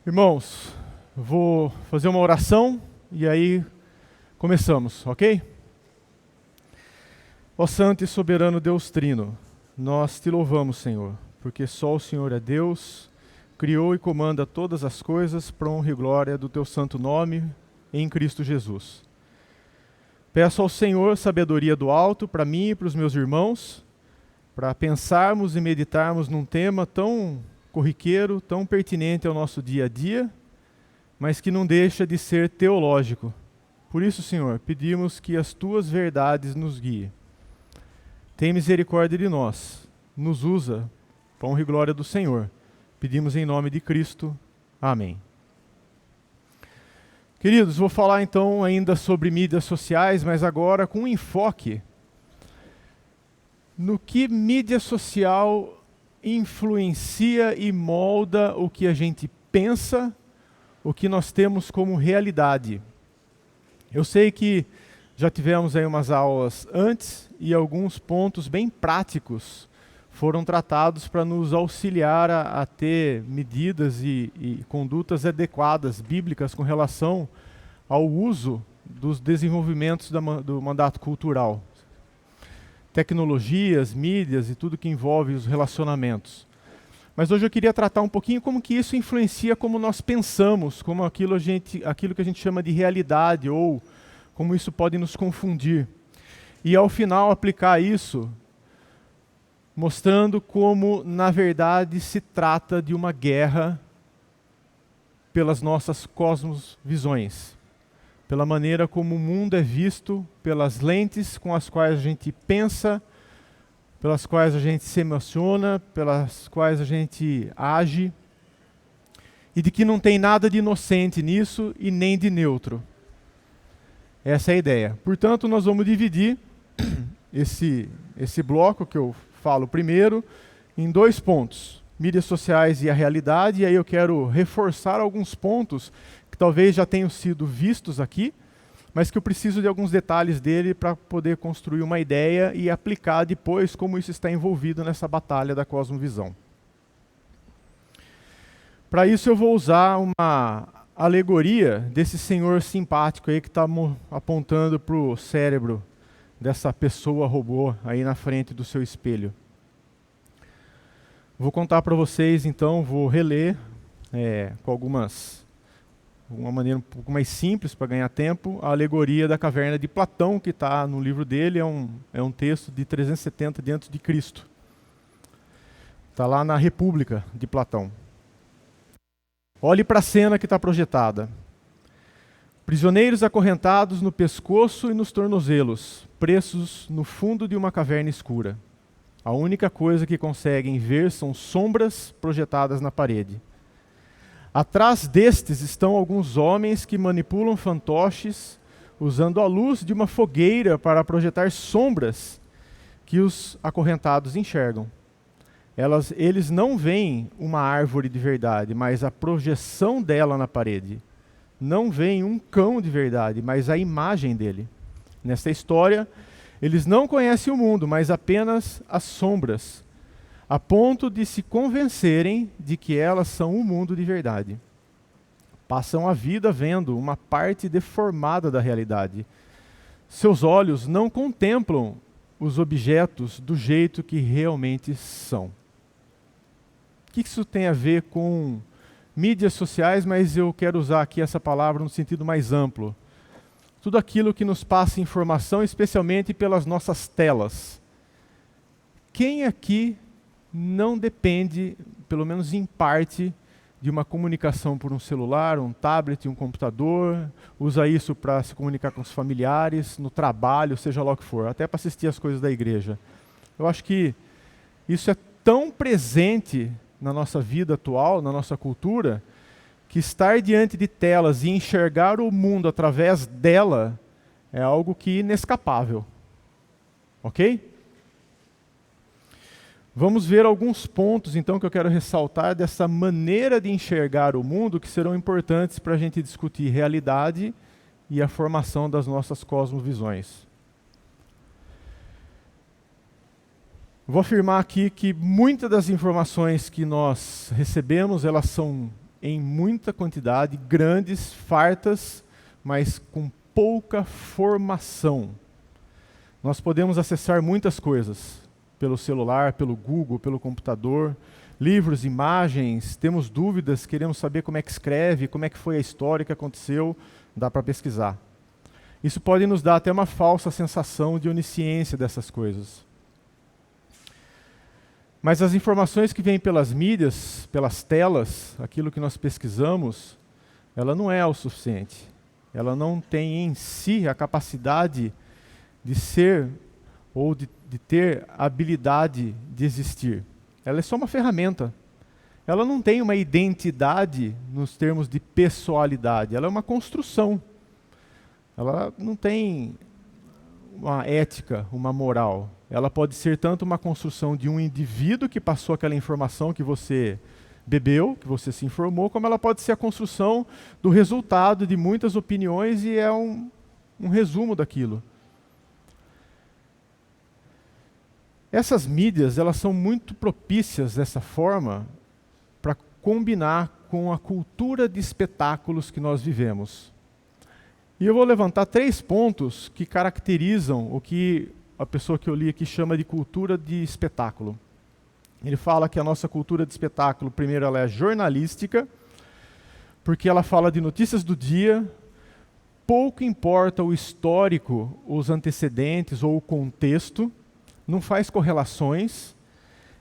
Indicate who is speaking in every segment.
Speaker 1: Irmãos, vou fazer uma oração e aí começamos, ok? Ó Santo e soberano Deus Trino, nós te louvamos, Senhor, porque só o Senhor é Deus, criou e comanda todas as coisas para honra e glória do teu santo nome, em Cristo Jesus. Peço ao Senhor sabedoria do alto para mim e para os meus irmãos, para pensarmos e meditarmos num tema tão corriqueiro, tão pertinente ao nosso dia a dia, mas que não deixa de ser teológico. Por isso, Senhor, pedimos que as tuas verdades nos guiem. Tem misericórdia de nós, nos usa para honra e glória do Senhor. Pedimos em nome de Cristo. Amém. Queridos, vou falar então ainda sobre mídias sociais, mas agora com um enfoque no que mídia social influencia e molda o que a gente pensa, o que nós temos como realidade. Eu sei que já tivemos aí umas aulas antes e alguns pontos bem práticos foram tratados para nos auxiliar a ter medidas e condutas adequadas, bíblicas, com relação ao uso dos desenvolvimentos do mandato cultural. Tecnologias, mídias e tudo que envolve os relacionamentos. Mas hoje eu queria tratar um pouquinho como que isso influencia como nós pensamos, como aquilo que a gente chama de realidade, ou como isso pode nos confundir. E ao final aplicar isso, mostrando como na verdade se trata de uma guerra pelas nossas cosmovisões, pela maneira como o mundo é visto, pelas lentes com as quais a gente pensa, pelas quais a gente se emociona, pelas quais a gente age, e de que não tem nada de inocente nisso e nem de neutro. Essa é a ideia. Portanto, nós vamos dividir esse bloco que eu falo primeiro em dois pontos: mídias sociais e a realidade, e aí eu quero reforçar alguns pontos que talvez já tenham sido vistos aqui, mas que eu preciso de alguns detalhes dele para poder construir uma ideia e aplicar depois como isso está envolvido nessa batalha da cosmovisão. Para isso eu vou usar uma alegoria desse senhor simpático aí que está apontando para o cérebro dessa pessoa robô aí na frente do seu espelho. Vou contar para vocês então, vou reler com uma maneira um pouco mais simples para ganhar tempo, a alegoria da caverna de Platão, que está no livro dele, é um texto de 370 d.C. Está lá na República de Platão. Olhe para a cena que está projetada. Prisioneiros acorrentados no pescoço e nos tornozelos, presos no fundo de uma caverna escura. A única coisa que conseguem ver são sombras projetadas na parede. Atrás destes estão alguns homens que manipulam fantoches, usando a luz de uma fogueira para projetar sombras que os acorrentados enxergam. Eles não veem uma árvore de verdade, mas a projeção dela na parede. Não veem um cão de verdade, mas a imagem dele. Nesta história, eles não conhecem o mundo, mas apenas as sombras, a ponto de se convencerem de que elas são o mundo de verdade. Passam a vida vendo uma parte deformada da realidade. Seus olhos não contemplam os objetos do jeito que realmente são. O que isso tem a ver com mídias sociais, mas eu quero usar aqui essa palavra no sentido mais amplo. Tudo aquilo que nos passa informação, especialmente pelas nossas telas. Quem aqui não depende, pelo menos em parte, de uma comunicação por um celular, um tablet, um computador, usa isso para se comunicar com os familiares, no trabalho, seja lá o que for, até para assistir as coisas da igreja. Eu acho que isso é tão presente na nossa vida atual, na nossa cultura, que estar diante de telas e enxergar o mundo através dela é algo que é inescapável. Ok? Vamos ver alguns pontos, então, que eu quero ressaltar dessa maneira de enxergar o mundo que serão importantes para a gente discutir realidade e a formação das nossas cosmovisões. Vou afirmar aqui que muitas das informações que nós recebemos, elas são em muita quantidade, grandes, fartas, mas com pouca formação. Nós podemos acessar muitas coisas pelo celular, pelo Google, pelo computador, livros, imagens, temos dúvidas, queremos saber como é que escreve, como é que foi a história, o que aconteceu, dá para pesquisar. Isso pode nos dar até uma falsa sensação de onisciência dessas coisas. Mas as informações que vêm pelas mídias, pelas telas, aquilo que nós pesquisamos, ela não é o suficiente. Ela não tem em si a capacidade de ser ou de ter a habilidade de existir. Ela é só uma ferramenta. Ela não tem uma identidade nos termos de pessoalidade. Ela é uma construção. Ela não tem uma ética, uma moral. Ela pode ser tanto uma construção de um indivíduo que passou aquela informação que você bebeu, que você se informou, como ela pode ser a construção do resultado de muitas opiniões e é um resumo daquilo. Essas mídias, elas são muito propícias dessa forma para combinar com a cultura de espetáculos que nós vivemos. E eu vou levantar 3 pontos que caracterizam o que a pessoa que eu li aqui chama de cultura de espetáculo. Ele fala que a nossa cultura de espetáculo, primeiro, ela é jornalística, porque ela fala de notícias do dia, pouco importa o histórico, os antecedentes ou o contexto, não faz correlações,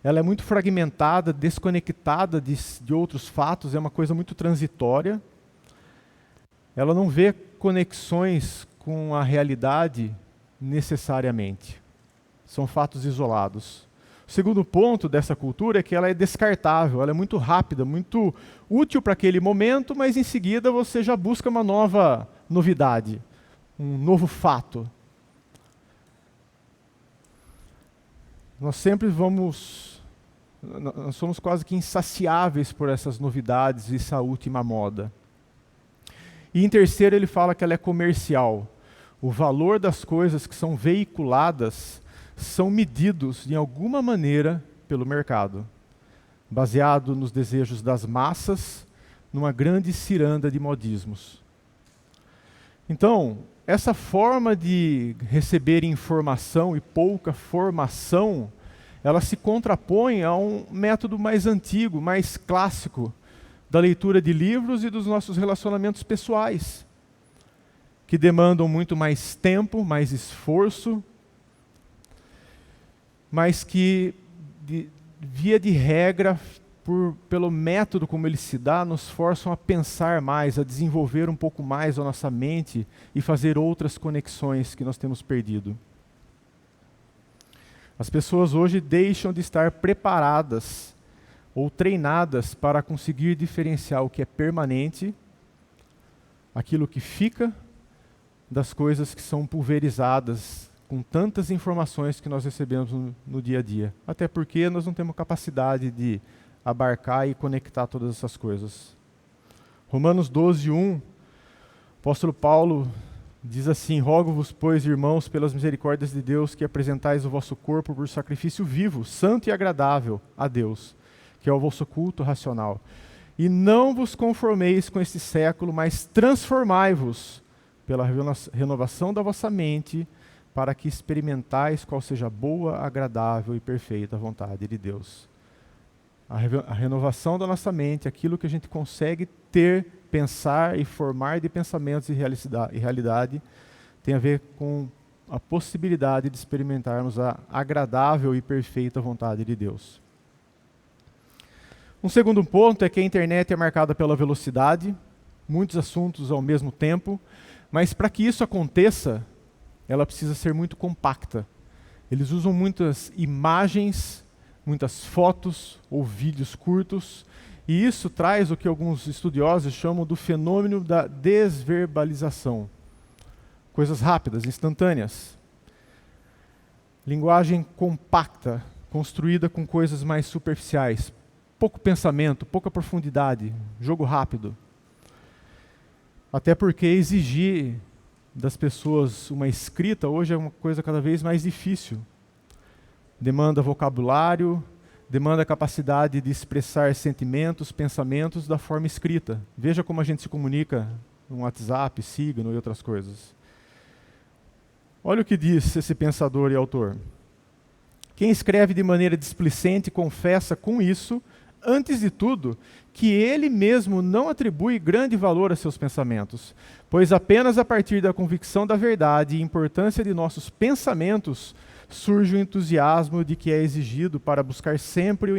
Speaker 1: ela é muito fragmentada, desconectada de outros fatos, é uma coisa muito transitória. Ela não vê conexões com a realidade necessariamente. São fatos isolados. O segundo ponto dessa cultura é que ela é descartável, ela é muito rápida, muito útil para aquele momento, mas em seguida você já busca uma nova novidade, um novo fato. Nós somos quase que insaciáveis por essas novidades e essa última moda. E em terceiro ele fala que ela é comercial. O valor das coisas que são veiculadas são medidos de alguma maneira pelo mercado, baseado nos desejos das massas, numa grande ciranda de modismos. Então, essa forma de receber informação e pouca formação, ela se contrapõe a um método mais antigo, mais clássico, da leitura de livros e dos nossos relacionamentos pessoais, que demandam muito mais tempo, mais esforço, mas que, via de regra, pelo método como ele se dá, nos forçam a pensar mais, a desenvolver um pouco mais a nossa mente e fazer outras conexões que nós temos perdido. As pessoas hoje deixam de estar preparadas ou treinadas para conseguir diferenciar o que é permanente, aquilo que fica, das coisas que são pulverizadas com tantas informações que nós recebemos no dia a dia. Até porque nós não temos capacidade de abarcar e conectar todas essas coisas. Romanos 12:1, o apóstolo Paulo diz assim: rogo-vos, pois, irmãos, pelas misericórdias de Deus, que apresentais o vosso corpo por sacrifício vivo, santo e agradável a Deus, que é o vosso culto racional. E não vos conformeis com este século, mas transformai-vos pela renovação da vossa mente, para que experimentais qual seja a boa, agradável e perfeita vontade de Deus. A renovação da nossa mente, aquilo que a gente consegue ter, pensar e formar de pensamentos e realidade, tem a ver com a possibilidade de experimentarmos a agradável e perfeita vontade de Deus. Um segundo ponto é que a internet é marcada pela velocidade, muitos assuntos ao mesmo tempo, mas para que isso aconteça, ela precisa ser muito compacta. Eles usam muitas imagens, muitas fotos ou vídeos curtos, e isso traz o que alguns estudiosos chamam do fenômeno da desverbalização. Coisas rápidas, instantâneas. Linguagem compacta, construída com coisas mais superficiais. Pouco pensamento, pouca profundidade, jogo rápido. Até porque exigir das pessoas uma escrita hoje é uma coisa cada vez mais difícil. Demanda vocabulário, demanda a capacidade de expressar sentimentos, pensamentos da forma escrita. Veja como a gente se comunica no WhatsApp, Signal e outras coisas. Olha o que diz esse pensador e autor. Quem escreve de maneira displicente confessa com isso, antes de tudo, que ele mesmo não atribui grande valor a seus pensamentos, pois apenas a partir da convicção da verdade e importância de nossos pensamentos surge o entusiasmo de que é exigido para buscar sempre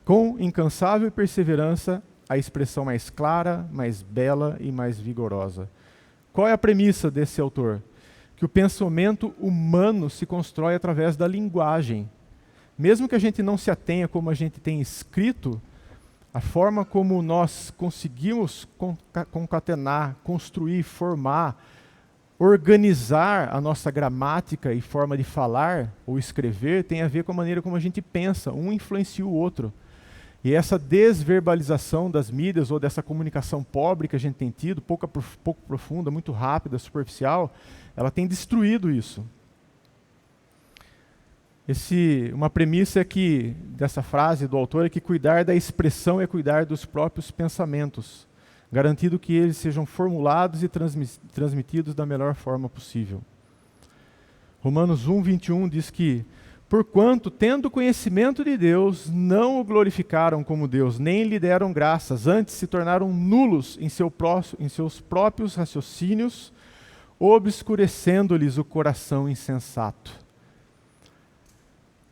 Speaker 1: com incansável perseverança, a expressão mais clara, mais bela e mais vigorosa. Qual é a premissa desse autor? Que o pensamento humano se constrói através da linguagem. Mesmo que a gente não se atenha como a gente tem escrito, a forma como nós conseguimos concatenar, construir, formar, organizar a nossa gramática e forma de falar ou escrever tem a ver com a maneira como a gente pensa, um influencia o outro. E essa desverbalização das mídias ou dessa comunicação pobre que a gente tem tido, pouco profunda, muito rápida, superficial, ela tem destruído isso. Uma premissa dessa frase do autor é que cuidar da expressão é cuidar dos próprios pensamentos, garantindo que eles sejam formulados e transmitidos da melhor forma possível. Romanos 1:21 diz que, porquanto, tendo conhecimento de Deus, não o glorificaram como Deus, nem lhe deram graças, antes se tornaram nulos em seus próprios raciocínios, obscurecendo-lhes o coração insensato.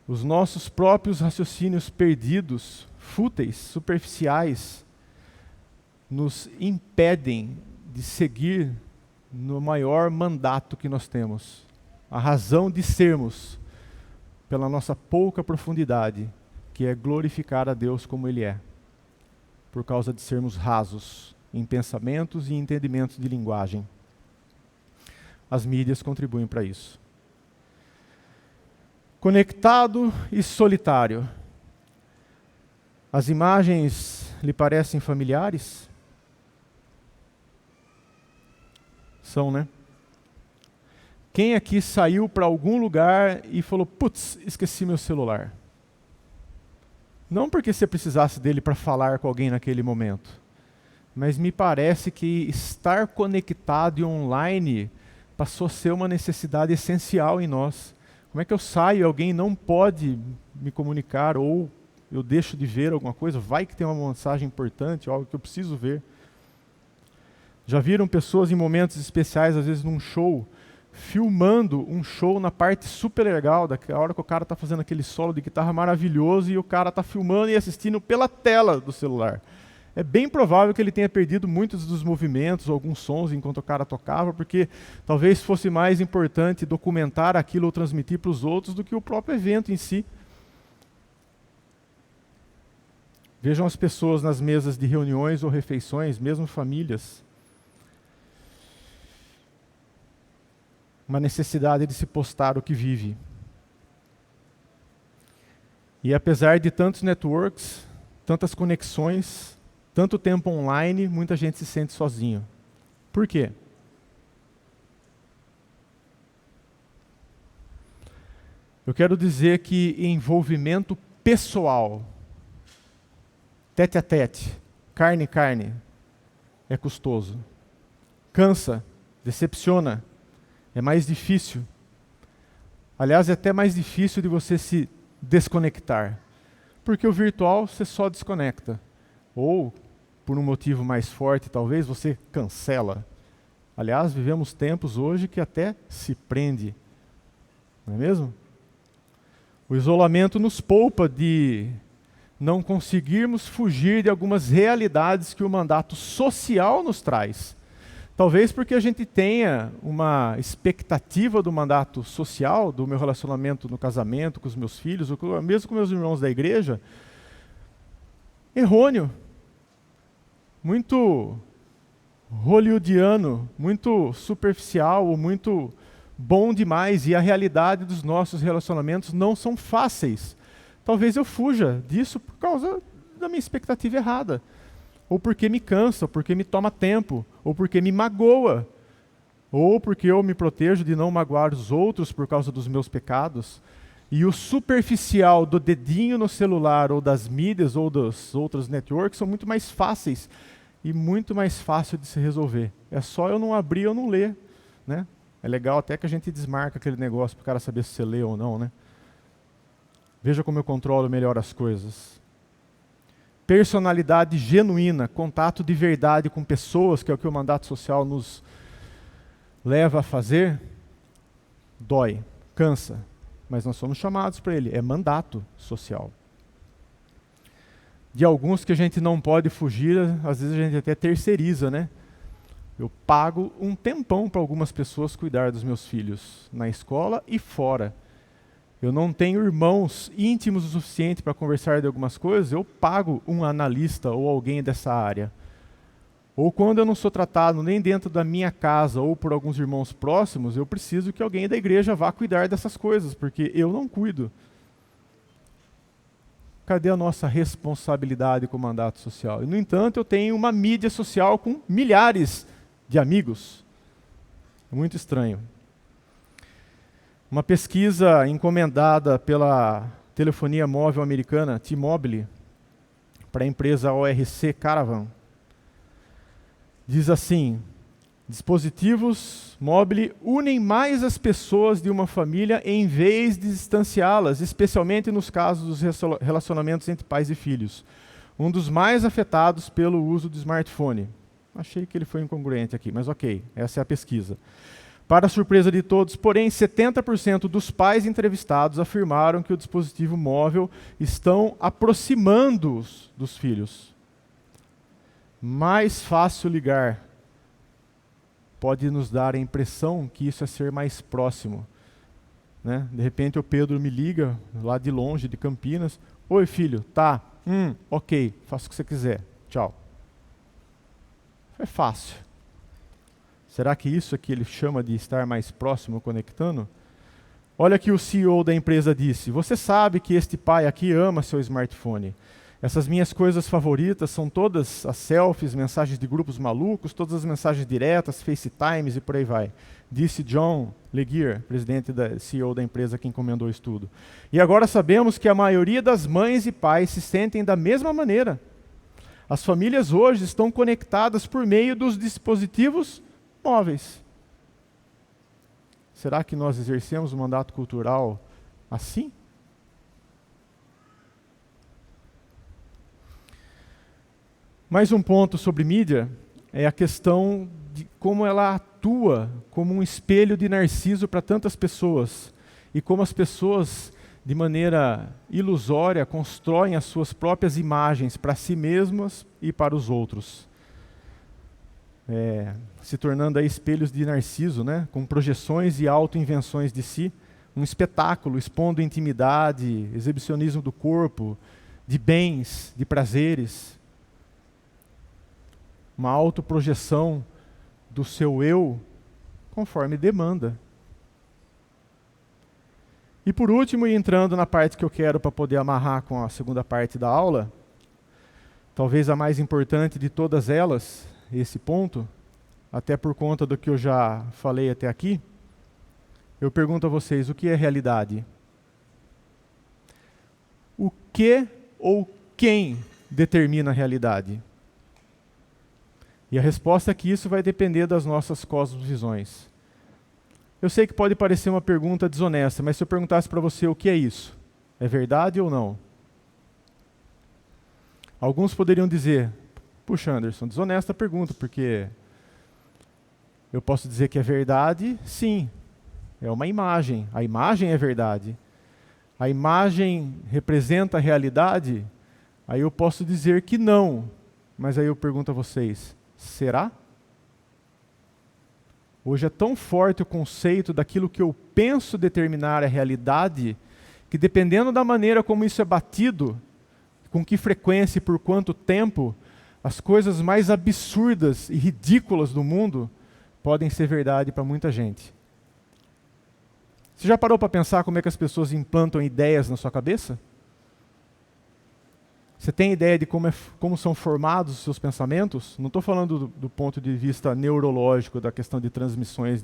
Speaker 1: Os nossos próprios raciocínios perdidos, fúteis, superficiais, nos impedem de seguir no maior mandato que nós temos. A razão de sermos, pela nossa pouca profundidade, que é glorificar a Deus como Ele é, por causa de sermos rasos em pensamentos e entendimentos de linguagem. As mídias contribuem para isso. Conectado e solitário. As imagens lhe parecem familiares? São, né? Quem aqui saiu para algum lugar e falou, putz, esqueci meu celular? Não porque você precisasse dele para falar com alguém naquele momento, mas me parece que estar conectado e online passou a ser uma necessidade essencial em nós. Como é que eu saio e alguém não pode me comunicar ou eu deixo de ver alguma coisa? Vai que tem uma mensagem importante, algo que eu preciso ver. Já viram pessoas em momentos especiais, às vezes num show, filmando um show na parte super legal, da hora que o cara está fazendo aquele solo de guitarra maravilhoso e o cara está filmando e assistindo pela tela do celular. É bem provável que ele tenha perdido muitos dos movimentos, alguns sons enquanto o cara tocava, porque talvez fosse mais importante documentar aquilo ou transmitir para os outros do que o próprio evento em si. Vejam as pessoas nas mesas de reuniões ou refeições, mesmo famílias. Uma necessidade de se postar o que vive. E apesar de tantos networks, tantas conexões, tanto tempo online, muita gente se sente sozinho. Por quê? Eu quero dizer que envolvimento pessoal, tete a tete, carne a carne, é custoso. Cansa, decepciona, é mais difícil. Aliás, é até mais difícil de você se desconectar. Porque o virtual você só desconecta. Ou, por um motivo mais forte, talvez, você cancela. Aliás, vivemos tempos hoje que até se prende. Não é mesmo? O isolamento nos poupa de não conseguirmos fugir de algumas realidades que o mandato social nos traz. Talvez porque a gente tenha uma expectativa do mandato social, do meu relacionamento no casamento, com os meus filhos, ou mesmo com meus irmãos da igreja, errôneo. Muito hollywoodiano, muito superficial, ou muito bom demais, e a realidade dos nossos relacionamentos não são fáceis. Talvez eu fuja disso por causa da minha expectativa errada, ou porque me cansa, ou porque me toma tempo, ou porque me magoa, ou porque eu me protejo de não magoar os outros por causa dos meus pecados. E o superficial do dedinho no celular ou das mídias ou dos outros networks são muito mais fáceis e muito mais fácil de se resolver. É só eu não abrir ou não ler, né? É legal até que a gente desmarca aquele negócio para o cara saber se você lê ou não, né? Veja como eu controlo melhor as coisas. Personalidade genuína, contato de verdade com pessoas, que é o que o mandato social nos leva a fazer, dói, cansa, mas nós somos chamados para ele, é mandato social. De alguns que a gente não pode fugir, às vezes a gente até terceiriza, né? Eu pago um tempão para algumas pessoas cuidar dos meus filhos, na escola e fora. Eu não tenho irmãos íntimos o suficiente para conversar de algumas coisas, eu pago um analista ou alguém dessa área. Ou quando eu não sou tratado nem dentro da minha casa ou por alguns irmãos próximos, eu preciso que alguém da igreja vá cuidar dessas coisas, porque eu não cuido. Cadê a nossa responsabilidade com o mandato social? E, no entanto, eu tenho uma mídia social com milhares de amigos. É muito estranho. Uma pesquisa encomendada pela telefonia móvel americana, T-Mobile, para a empresa ORC Caravan, diz assim: dispositivos móveis unem mais as pessoas de uma família em vez de distanciá-las, especialmente nos casos dos relacionamentos entre pais e filhos. Um dos mais afetados pelo uso do smartphone. Achei que ele foi incongruente aqui, mas ok, essa é a pesquisa. Para a surpresa de todos, porém, 70% dos pais entrevistados afirmaram que o dispositivo móvel estão aproximando-os dos filhos. Mais fácil ligar pode nos dar a impressão que isso é ser mais próximo, né? De repente o Pedro me liga, lá de longe, de Campinas. Oi, filho, tá? Ok, faça o que você quiser. Tchau. É fácil. Será que isso é que ele chama de estar mais próximo, conectando? Olha que o CEO da empresa disse: você sabe que este pai aqui ama seu smartphone. Essas minhas coisas favoritas são todas as selfies, mensagens de grupos malucos, todas as mensagens diretas, FaceTimes e por aí vai. Disse John Legere, presidente da CEO da empresa que encomendou o estudo. E agora sabemos que a maioria das mães e pais se sentem da mesma maneira. As famílias hoje estão conectadas por meio dos dispositivos móveis. Será que nós exercemos o mandato cultural assim? Mais um ponto sobre mídia é a questão de como ela atua como um espelho de Narciso para tantas pessoas e como as pessoas, de maneira ilusória, constroem as suas próprias imagens para si mesmas e para os outros. Se tornando aí espelhos de Narciso, né? Com projeções e autoinvenções de si, um espetáculo expondo intimidade, exibicionismo do corpo, de bens, de prazeres, uma autoprojeção do seu eu conforme demanda. E por último, e entrando na parte que eu quero para poder amarrar com a segunda parte da aula, talvez a mais importante de todas elas, esse ponto, até por conta do que eu já falei até aqui, eu pergunto a vocês: o que é realidade? O que ou quem determina a realidade? E a resposta é que isso vai depender das nossas cosmovisões. Eu sei que pode parecer uma pergunta desonesta, mas se eu perguntasse para você o que é isso, é verdade ou não? Alguns poderiam dizer: puxa, Anderson, desonesta a pergunta, porque eu posso dizer que é verdade, sim, é uma imagem, a imagem é verdade. A imagem representa a realidade? Aí eu posso dizer que não, mas aí eu pergunto a vocês: será? Hoje é tão forte o conceito daquilo que eu penso determinar a realidade, que dependendo da maneira como isso é batido, com que frequência e por quanto tempo, as coisas mais absurdas e ridículas do mundo podem ser verdade para muita gente. Você já parou para pensar como é que as pessoas implantam ideias na sua cabeça? Você tem ideia de como são formados os seus pensamentos? Não estou falando do ponto de vista neurológico, da questão de transmissões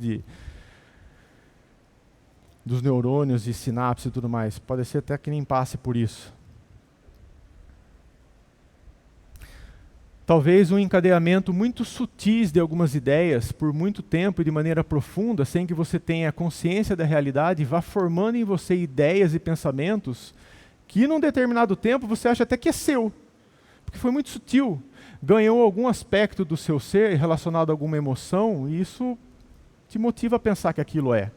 Speaker 1: dos neurônios e sinapse e tudo mais. Pode ser até que nem passe por isso. Talvez um encadeamento muito sutis de algumas ideias por muito tempo e de maneira profunda, sem que você tenha consciência da realidade, vá formando em você ideias e pensamentos que num determinado tempo você acha até que é seu, porque foi muito sutil. Ganhou algum aspecto do seu ser relacionado a alguma emoção e isso te motiva a pensar que aquilo é.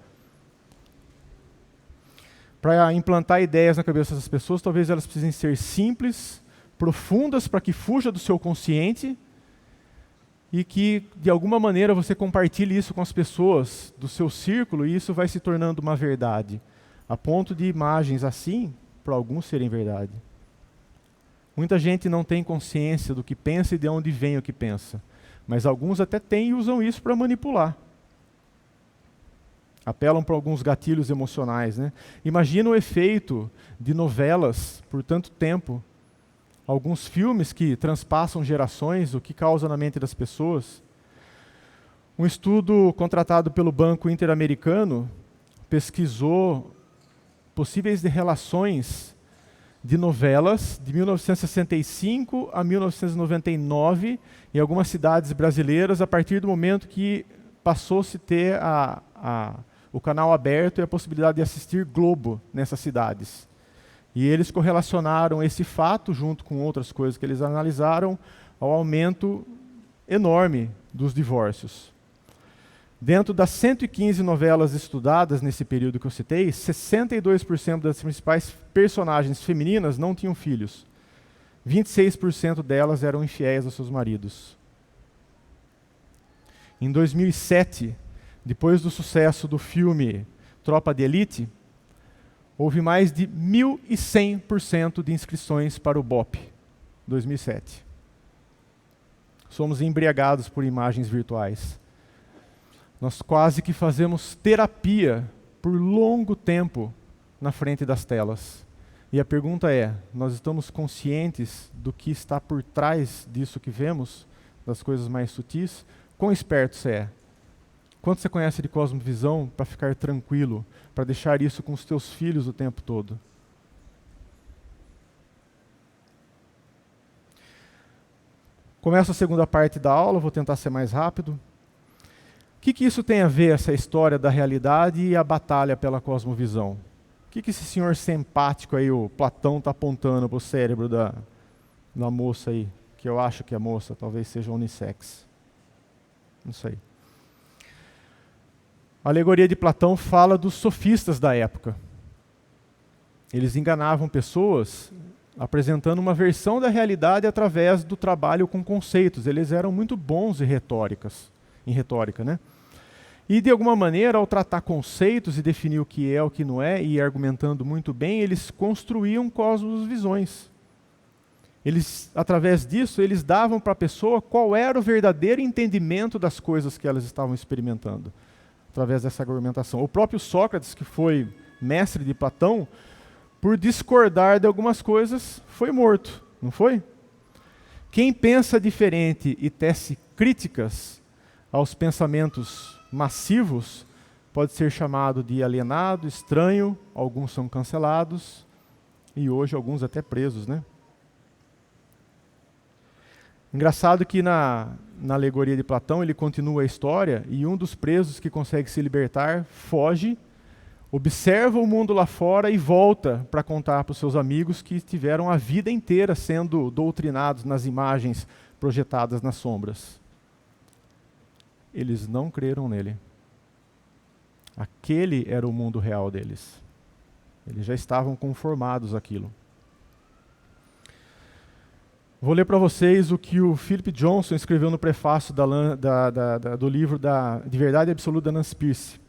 Speaker 1: Para implantar ideias na cabeça das pessoas, talvez elas precisem ser simples, profundas, para que fuja do seu consciente e que, de alguma maneira, você compartilhe isso com as pessoas do seu círculo e isso vai se tornando uma verdade, a ponto de imagens assim, para alguns, serem verdade. Muita gente não tem consciência do que pensa e de onde vem o que pensa, mas alguns até têm e usam isso para manipular. Apelam para alguns gatilhos emocionais, né? Imagina o efeito de novelas por tanto tempo, alguns filmes que transpassam gerações, o que causa na mente das pessoas. Um estudo contratado pelo Banco Interamericano pesquisou possíveis relações de novelas de 1965 a 1999 em algumas cidades brasileiras, a partir do momento que passou-se a ter o canal aberto e a possibilidade de assistir Globo nessas cidades. E eles correlacionaram esse fato, junto com outras coisas que eles analisaram, ao aumento enorme dos divórcios. Dentro das 115 novelas estudadas nesse período que eu citei, 62% das principais personagens femininas não tinham filhos. 26% delas eram infiéis aos seus maridos. Em 2007, depois do sucesso do filme Tropa de Elite, houve mais de 1.100% de inscrições para o BOPE, 2007. Somos embriagados por imagens virtuais. Nós quase que fazemos terapia por longo tempo na frente das telas. E a pergunta é, nós estamos conscientes do que está por trás disso que vemos, das coisas mais sutis? Quão esperto você é? Quanto você conhece de cosmovisão para ficar tranquilo, para deixar isso com os teus filhos o tempo todo? Começa a segunda parte da aula, vou tentar ser mais rápido. O que isso tem a ver, essa história da realidade e a batalha pela cosmovisão? O que esse senhor simpático aí, o Platão, está apontando para o cérebro da moça aí? Que eu acho que é moça, talvez seja unissex. Não sei. A alegoria de Platão fala dos sofistas da época. Eles enganavam pessoas apresentando uma versão da realidade através do trabalho com conceitos. Eles eram muito bons em retórica, né? E, de alguma maneira, ao tratar conceitos e definir o que é, o que não é, e ir argumentando muito bem, eles construíam cosmovisões. Através disso, eles davam para a pessoa qual era o verdadeiro entendimento das coisas que elas estavam experimentando, através dessa argumentação. O próprio Sócrates, que foi mestre de Platão, por discordar de algumas coisas, foi morto, não foi? Quem pensa diferente e tece críticas aos pensamentos massivos pode ser chamado de alienado, estranho, alguns são cancelados e hoje alguns até presos, né? Engraçado que na alegoria de Platão ele continua a história e um dos presos que consegue se libertar foge, observa o mundo lá fora e volta para contar para os seus amigos que tiveram a vida inteira sendo doutrinados nas imagens projetadas nas sombras. Eles não creram nele. Aquele era o mundo real deles. Eles já estavam conformados àquilo. Vou ler para vocês o que o Philip Johnson escreveu no prefácio do livro de Verdade Absoluta da Nancy Pearce,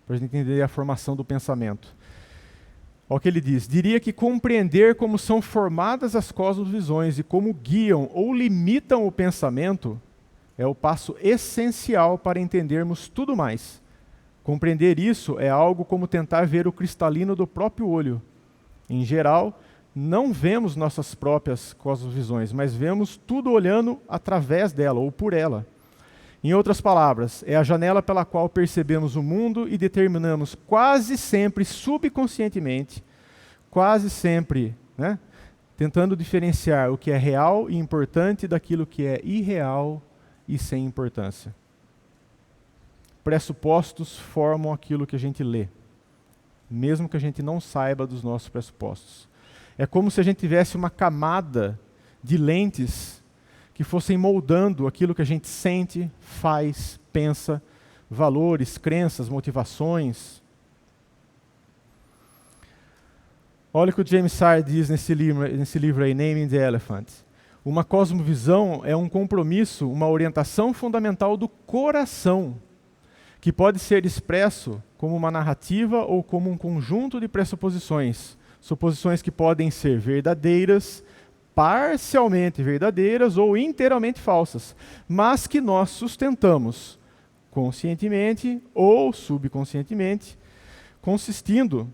Speaker 1: para a gente entender a formação do pensamento. Olha o que ele diz: diria que compreender como são formadas as cosmovisões e como guiam ou limitam o pensamento é o passo essencial para entendermos tudo mais. Compreender isso é algo como tentar ver o cristalino do próprio olho. Em geral, não vemos nossas próprias cosmovisões, mas vemos tudo olhando através dela ou por ela. Em outras palavras, é a janela pela qual percebemos o mundo e determinamos quase sempre subconscientemente, quase sempre, né, tentando diferenciar o que é real e importante daquilo que é irreal e sem importância. Pressupostos formam aquilo que a gente lê, mesmo que a gente não saiba dos nossos pressupostos. É como se a gente tivesse uma camada de lentes que fossem moldando aquilo que a gente sente, faz, pensa, valores, crenças, motivações. Olha o que o James Sire diz nesse livro aí, Naming the Elephant. Uma cosmovisão é um compromisso, uma orientação fundamental do coração, que pode ser expresso como uma narrativa ou como um conjunto de pressuposições. Suposições que podem ser verdadeiras, parcialmente verdadeiras ou inteiramente falsas, mas que nós sustentamos conscientemente ou subconscientemente, consistindo,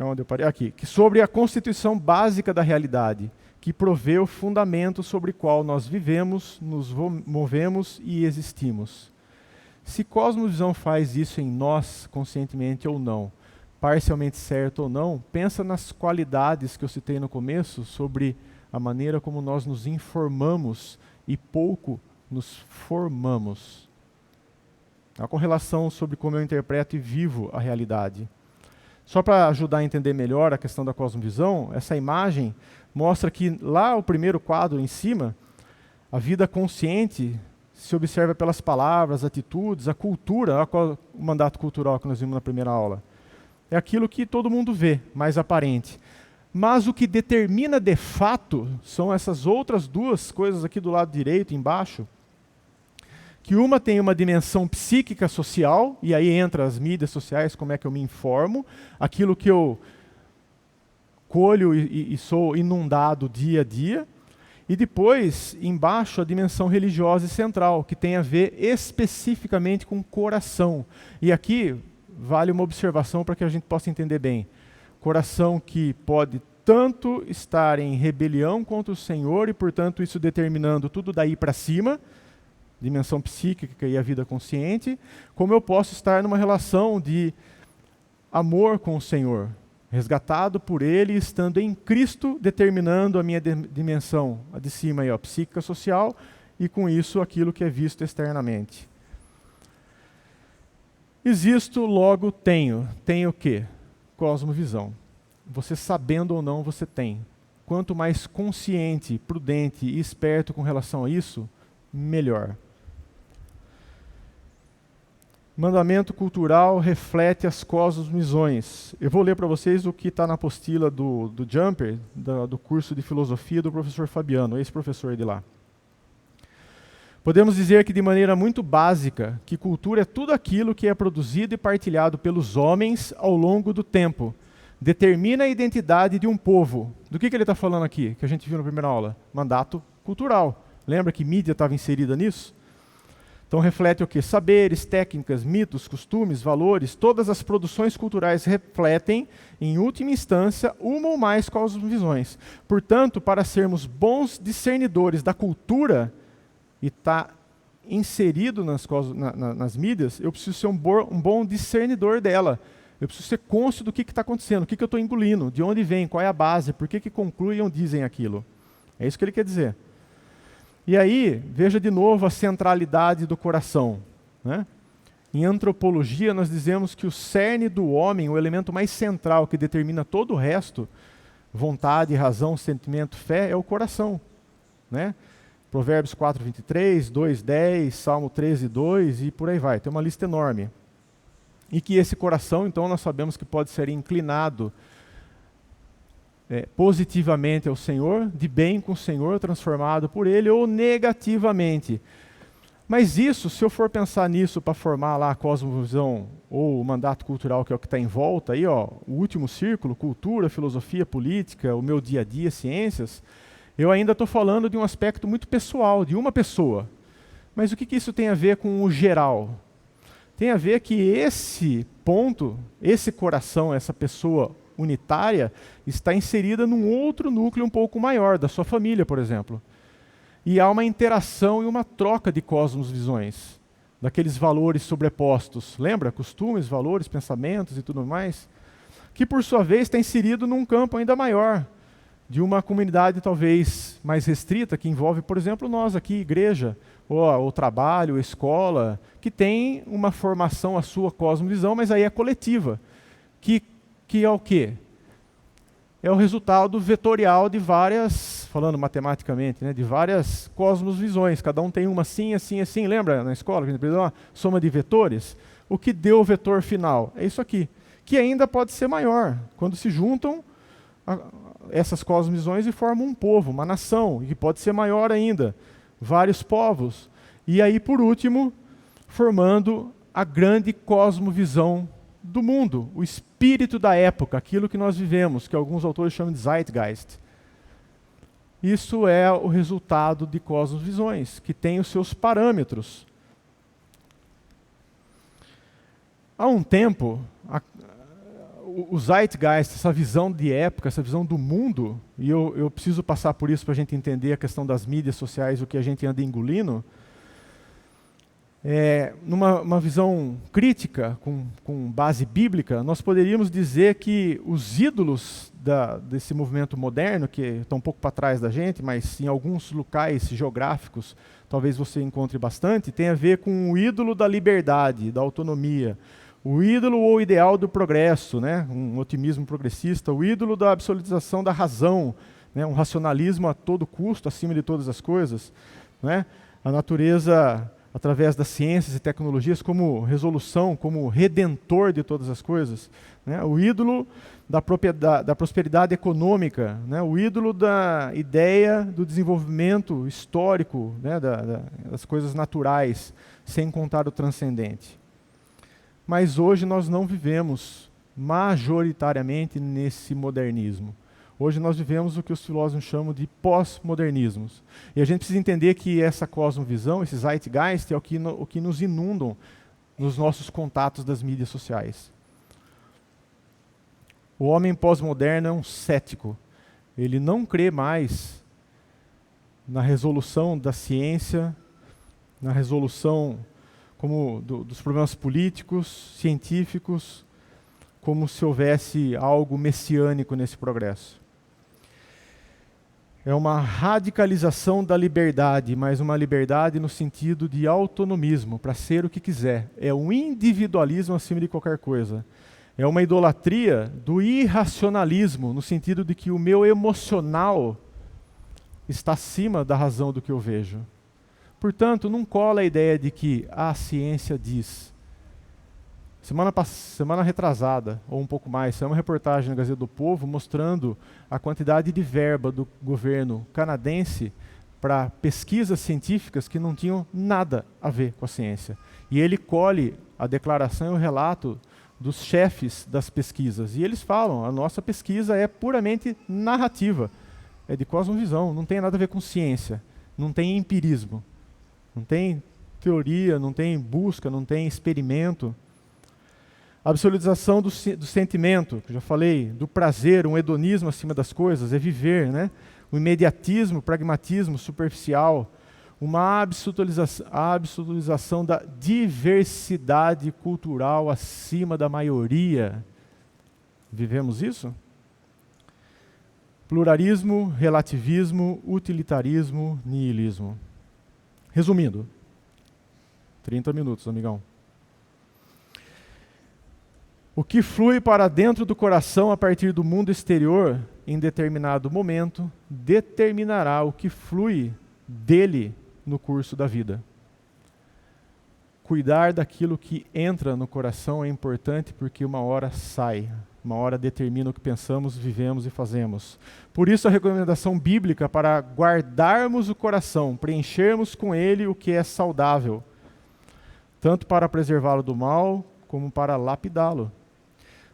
Speaker 1: onde eu parei? Aqui, que sobre a constituição básica da realidade, que provê o fundamento sobre o qual nós vivemos, nos movemos e existimos. Se cosmovisão faz isso em nós, conscientemente ou não, parcialmente certo ou não, pensa nas qualidades que eu citei no começo sobre a maneira como nós nos informamos e pouco nos formamos. A correlação sobre como eu interpreto e vivo a realidade. Só para ajudar a entender melhor a questão da cosmovisão, essa imagem mostra que lá o primeiro quadro em cima, a vida consciente se observa pelas palavras, atitudes, a cultura, olha o mandato cultural que nós vimos na primeira aula. É aquilo que todo mundo vê, mais aparente. Mas o que determina de fato são essas outras duas coisas aqui do lado direito, embaixo, que uma tem uma dimensão psíquica social, e aí entra as mídias sociais, como é que eu me informo, aquilo que eu colho e sou inundado dia a dia, e depois, embaixo, a dimensão religiosa e central, que tem a ver especificamente com o coração. E aqui vale uma observação para que a gente possa entender bem. Coração que pode tanto estar em rebelião contra o Senhor, e portanto isso determinando tudo daí para cima, dimensão psíquica e a vida consciente, como eu posso estar numa relação de amor com o Senhor, resgatado por Ele, estando em Cristo, determinando a minha dimensão, a de cima aí, psíquica, social, e com isso aquilo que é visto externamente. Existo, logo tenho. Tenho o quê? Cosmovisão. Você sabendo ou não, você tem. Quanto mais consciente, prudente e esperto com relação a isso, melhor. Mandamento cultural reflete as cosmovisões. Eu vou ler para vocês o que está na apostila do Jumper, do curso de filosofia do professor Fabiano, ex-professor de lá. Podemos dizer que de maneira muito básica, que cultura é tudo aquilo que é produzido e partilhado pelos homens ao longo do tempo. Determina a identidade de um povo. Do que ele está falando aqui, que a gente viu na primeira aula? Mandato cultural. Lembra que mídia estava inserida nisso? Então reflete o quê? Saberes, técnicas, mitos, costumes, valores, todas as produções culturais refletem, em última instância, uma ou mais cosmovisões. Portanto, para sermos bons discernidores da cultura e estar inserido nas mídias, eu preciso ser um bom discernidor dela. Eu preciso ser cônscio do que está acontecendo, o que eu estou engolindo, de onde vem, qual é a base, por que concluem ou dizem aquilo. É isso que ele quer dizer. E aí, veja de novo a centralidade do coração, né? Em antropologia, nós dizemos que o cerne do homem, o elemento mais central que determina todo o resto, vontade, razão, sentimento, fé, é o coração, né? Provérbios 4:23, 2:10, Salmo 13:2 e por aí vai. Tem uma lista enorme. E que esse coração, então, nós sabemos que pode ser inclinado positivamente ao Senhor, de bem com o Senhor, transformado por Ele, ou negativamente. Mas isso, se eu for pensar nisso para formar lá a cosmovisão ou o mandato cultural, que é o que está em volta, aí, ó, o último círculo, cultura, filosofia, política, o meu dia a dia, ciências, eu ainda estou falando de um aspecto muito pessoal, de uma pessoa. Mas o que isso tem a ver com o geral? Tem a ver que esse ponto, esse coração, essa pessoa unitária, está inserida num outro núcleo um pouco maior, da sua família, por exemplo. e há uma interação e uma troca de cosmos-visões, daqueles valores sobrepostos. Lembra? Costumes, valores, pensamentos e tudo mais. Que, por sua vez, está inserido num campo ainda maior, de uma comunidade talvez mais restrita, que envolve, por exemplo, nós aqui, igreja, ou trabalho, escola, que tem uma formação, a sua cosmovisão, mas aí é coletiva. Que é o quê? É o resultado vetorial de várias, falando matematicamente, né, de várias cosmosvisões. Cada um tem uma assim, assim, assim. Lembra na escola que a gente aprendeu uma soma de vetores? O que deu o vetor final? É isso aqui. Que ainda pode ser maior, quando se juntam essas cosmovisões e formam um povo, uma nação, e que pode ser maior ainda, vários povos. E aí, por último, formando a grande cosmovisão do mundo, o espírito da época, aquilo que nós vivemos, que alguns autores chamam de Zeitgeist. Isso é o resultado de cosmovisões, que tem os seus parâmetros. Há um tempo, o Zeitgeist, essa visão de época, essa visão do mundo, e eu preciso passar por isso para a gente entender a questão das mídias sociais, o que a gente anda engolindo, numa visão crítica, com base bíblica, nós poderíamos dizer que os ídolos desse movimento moderno, que estão um pouco para trás da gente, mas em alguns locais geográficos, talvez você encontre bastante, tem a ver com o ídolo da liberdade, da autonomia, o ídolo ou ideal do progresso, né? Um otimismo progressista, o ídolo da absolutização da razão, né? Um racionalismo a todo custo, acima de todas as coisas, né? A natureza, através das ciências e tecnologias, como resolução, como redentor de todas as coisas, né? O ídolo da prosperidade econômica, né? O ídolo da ideia do desenvolvimento histórico, né? Das coisas naturais, sem contar o transcendente. Mas hoje nós não vivemos majoritariamente nesse modernismo. Hoje nós vivemos o que os filósofos chamam de pós-modernismos. E a gente precisa entender que essa cosmovisão, esse Zeitgeist, é o que nos inundam nos nossos contatos das mídias sociais. O homem pós-moderno é um cético. Ele não crê mais na resolução da ciência, na resolução dos problemas políticos, científicos, como se houvesse algo messiânico nesse progresso. É uma radicalização da liberdade, mas uma liberdade no sentido de autonomismo, para ser o que quiser. É um individualismo acima de qualquer coisa. É uma idolatria do irracionalismo, no sentido de que o meu emocional está acima da razão do que eu vejo. Portanto, não cola a ideia de que a ciência diz. Semana retrasada, ou um pouco mais, saiu uma reportagem na Gazeta do Povo mostrando a quantidade de verba do governo canadense para pesquisas científicas que não tinham nada a ver com a ciência. E ele colhe a declaração e o relato dos chefes das pesquisas. E eles falam, a nossa pesquisa é puramente narrativa, é de cosmovisão, não tem nada a ver com ciência, não tem empirismo. Não tem teoria, não tem busca, não tem experimento. A absolutização do sentimento, que eu já falei, do prazer, um hedonismo acima das coisas, é viver, né? O imediatismo, o pragmatismo superficial, uma absolutização da diversidade cultural acima da maioria. Vivemos isso? Pluralismo, relativismo, utilitarismo, niilismo. Resumindo, 30 minutos, amigão. O que flui para dentro do coração a partir do mundo exterior, em determinado momento, determinará o que flui dele no curso da vida. Cuidar daquilo que entra no coração é importante porque uma hora sai, uma hora determina o que pensamos, vivemos e fazemos. Por isso a recomendação bíblica para guardarmos o coração, preenchermos com ele o que é saudável, tanto para preservá-lo do mal, como para lapidá-lo.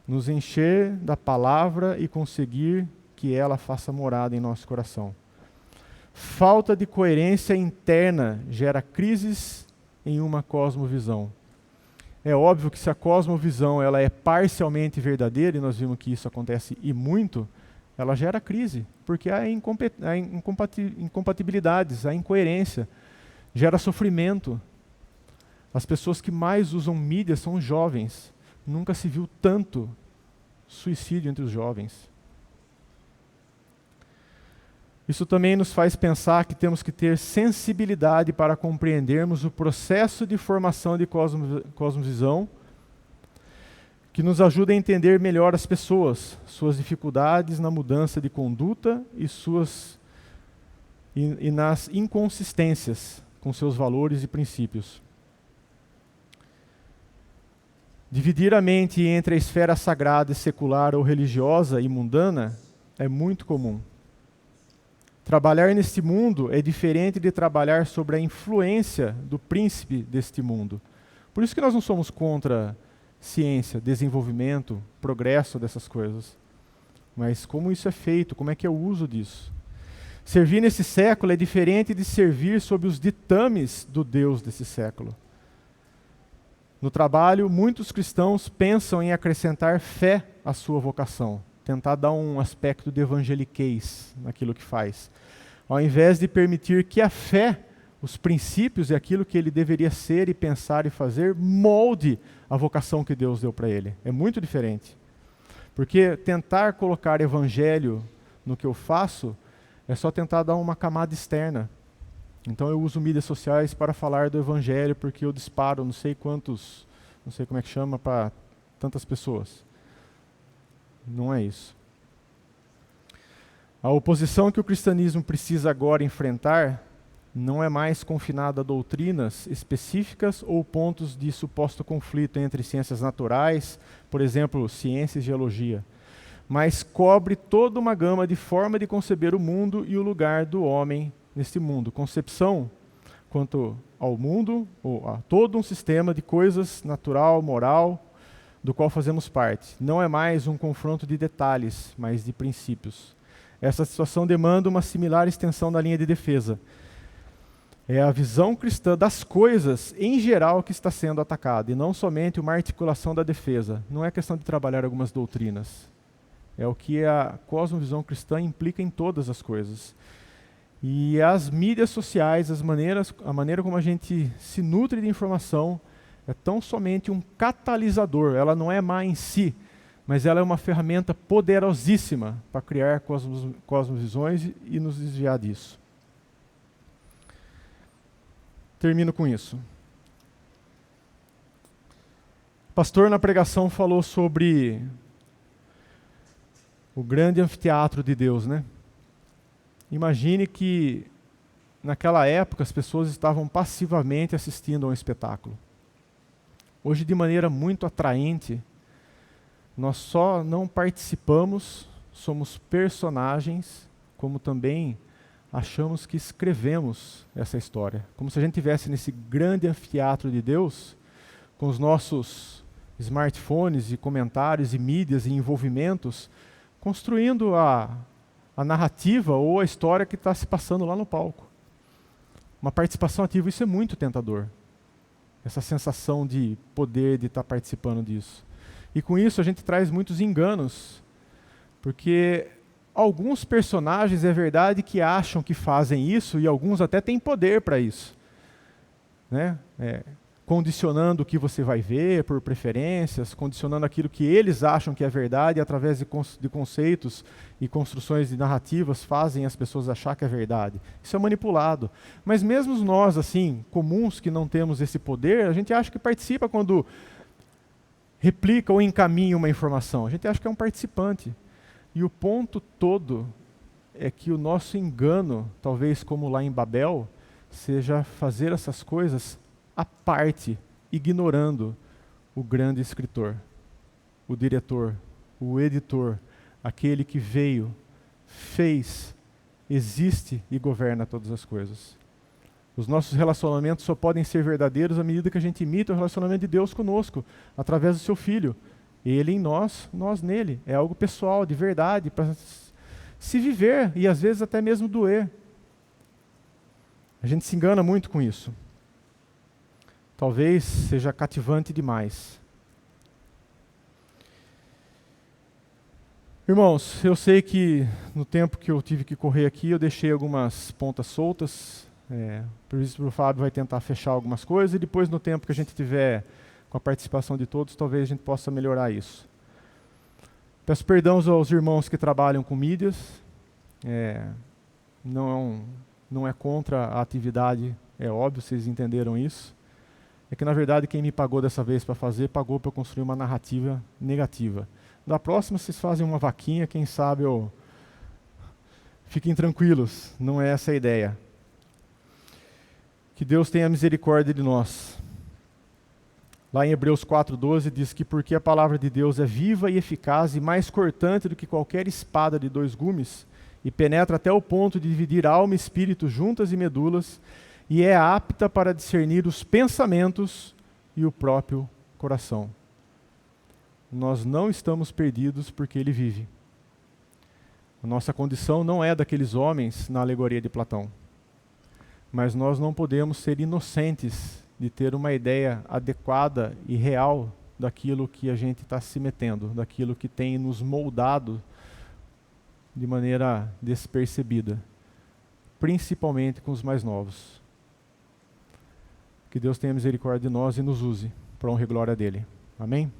Speaker 1: Nos encher da palavra e conseguir que ela faça morada em nosso coração. Falta de coerência interna gera crises em uma cosmovisão. É óbvio que se a cosmovisão ela é parcialmente verdadeira, e nós vimos que isso acontece e muito, ela gera crise, porque há incompatibilidades, há incoerência, gera sofrimento. As pessoas que mais usam mídia são os jovens. Nunca se viu tanto suicídio entre os jovens. Isso também nos faz pensar que temos que ter sensibilidade para compreendermos o processo de formação de cosmovisão, que nos ajuda a entender melhor as pessoas, suas dificuldades na mudança de conduta e nas inconsistências com seus valores e princípios. Dividir a mente entre a esfera sagrada e secular ou religiosa e mundana é muito comum. Trabalhar neste mundo é diferente de trabalhar sobre a influência do príncipe deste mundo. Por isso que nós não somos contra ciência, desenvolvimento, progresso dessas coisas. Mas como isso é feito, como é que é o uso disso? Servir nesse século é diferente de servir sob os ditames do Deus desse século. No trabalho, muitos cristãos pensam em acrescentar fé à sua vocação, tentar dar um aspecto de evangeliquez naquilo que faz, ao invés de permitir que a fé, os princípios e aquilo que ele deveria ser e pensar e fazer, molde a vocação que Deus deu para ele. É muito diferente. Porque tentar colocar evangelho no que eu faço é só tentar dar uma camada externa. Então eu uso mídias sociais para falar do evangelho, porque eu disparo não sei quantos, não sei como é que chama, para tantas pessoas. Não é isso. A oposição que o cristianismo precisa agora enfrentar não é mais confinada a doutrinas específicas ou pontos de suposto conflito entre ciências naturais, por exemplo, ciência e geologia, mas cobre toda uma gama de forma de conceber o mundo e o lugar do homem neste mundo. Concepção quanto ao mundo, ou a todo um sistema de coisas natural, moral, do qual fazemos parte. Não é mais um confronto de detalhes, mas de princípios. Essa situação demanda uma similar extensão da linha de defesa. É a visão cristã das coisas, em geral, que está sendo atacada, e não somente uma articulação da defesa. Não é questão de trabalhar algumas doutrinas. É o que a cosmovisão cristã implica em todas as coisas. E as mídias sociais, a maneira como a gente se nutre de informação, é tão somente um catalisador. Ela não é má em si, mas ela é uma ferramenta poderosíssima para criar cosmovisões e nos desviar disso. Termino com isso. O pastor na pregação falou sobre o grande anfiteatro de Deus, né? Imagine que naquela época as pessoas estavam passivamente assistindo a um espetáculo. Hoje, de maneira muito atraente, nós só não participamos, somos personagens, como também achamos que escrevemos essa história. Como se a gente estivesse nesse grande anfiteatro de Deus, com os nossos smartphones e comentários e mídias e envolvimentos, construindo a narrativa ou a história que está se passando lá no palco. Uma participação ativa, isso é muito tentador. Essa sensação de poder, de estar participando disso. E com isso a gente traz muitos enganos, porque alguns personagens, é verdade, que acham que fazem isso, e alguns até têm poder para isso. Né? Condicionando o que você vai ver por preferências, condicionando aquilo que eles acham que é verdade, através de conceitos e construções de narrativas, fazem as pessoas achar que é verdade. Isso é manipulado. Mas mesmo nós, assim, comuns, que não temos esse poder, a gente acha que participa quando replica ou encaminha uma informação. A gente acha que é um participante. E o ponto todo é que o nosso engano, talvez como lá em Babel, seja fazer essas coisas à parte, ignorando o grande escritor, o diretor, o editor, aquele que veio, fez, existe e governa todas as coisas. Os nossos relacionamentos só podem ser verdadeiros à medida que a gente imita o relacionamento de Deus conosco, através do seu Filho. Ele em nós, nós nele. É algo pessoal, de verdade, para se viver e às vezes até mesmo doer. A gente se engana muito com isso. Talvez seja cativante demais. Irmãos, eu sei que no tempo que eu tive que correr aqui, eu deixei algumas pontas soltas. O presbítero Fábio vai tentar fechar algumas coisas e depois, no tempo que a gente tiver com a participação de todos, talvez a gente possa melhorar isso. Peço perdão aos irmãos que trabalham com mídias. Não é contra a atividade, é óbvio, vocês entenderam isso. É que, na verdade, quem me pagou dessa vez para fazer, pagou para construir uma narrativa negativa. Da próxima, vocês fazem uma vaquinha, quem sabe fiquem tranquilos, não é essa a ideia. Que Deus tenha misericórdia de nós. Lá em Hebreus 4:12 diz que porque a palavra de Deus é viva e eficaz e mais cortante do que qualquer espada de 2 gumes, e penetra até o ponto de dividir alma e espírito, juntas e medulas, e é apta para discernir os pensamentos e o próprio coração. Nós não estamos perdidos porque ele vive. A nossa condição não é daqueles homens na alegoria de Platão. Mas nós não podemos ser inocentes de ter uma ideia adequada e real daquilo que a gente está se metendo, daquilo que tem nos moldado de maneira despercebida, principalmente com os mais novos. Que Deus tenha misericórdia de nós e nos use para a honra e glória dele. Amém?